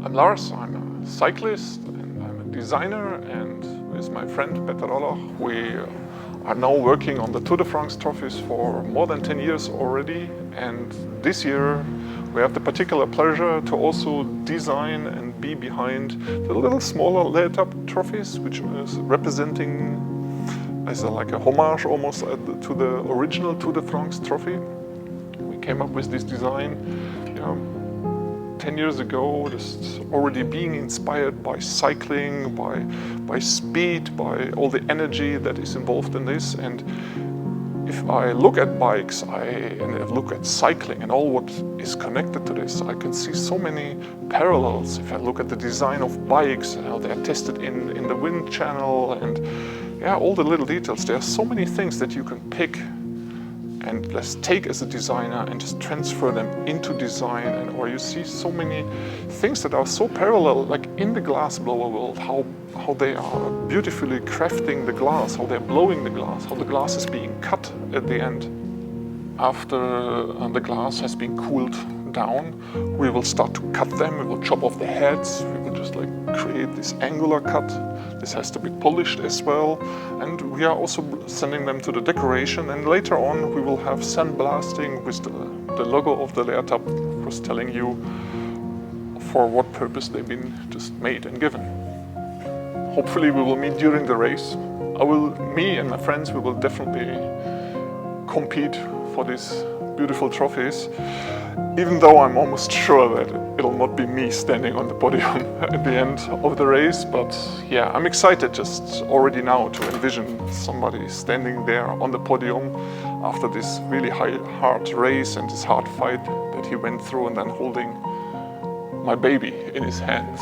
I'm Lars, I'm a cyclist and I'm a designer, and with my friend Olah, we are now working on the Tour de France trophies for more than 10 years already, and this year we have the particular pleasure to also design and be behind the little smaller L Etape trophies, which is representing as like a homage almost to the original Tour de France trophy. We came up with this design 10 years ago, just already being inspired by cycling, by speed, by all the energy that is involved in this. And if I look at bikes and I look at cycling and all what is connected to this, I can see so many parallels. If I look at the design of bikes, how they are tested in the wind channel, and all the little details, there are so many things that you can pick and let's take as a designer and just transfer them into design, or you see so many things that are so parallel, like in the glass blower world, how they are beautifully crafting the glass, how they're blowing the glass, how the glass is being cut at the end. After the glass has been cooled down, we will start to cut them, we will chop off the heads, we will just like create this angular cut. This has to be polished as well, and we are also sending them to the decoration, and later on we will have sandblasting with the logo of the L Etape, of course telling you for what purpose they've been just made and given. Hopefully we will meet during the race. Me and my friends, we will definitely compete for these beautiful trophies, even though I'm almost sure that it'll not be me standing on the podium at the end of the race. But yeah, I'm excited just already now to envision somebody standing there on the podium after this really hard race and this hard fight that he went through, and then holding my baby in his hands.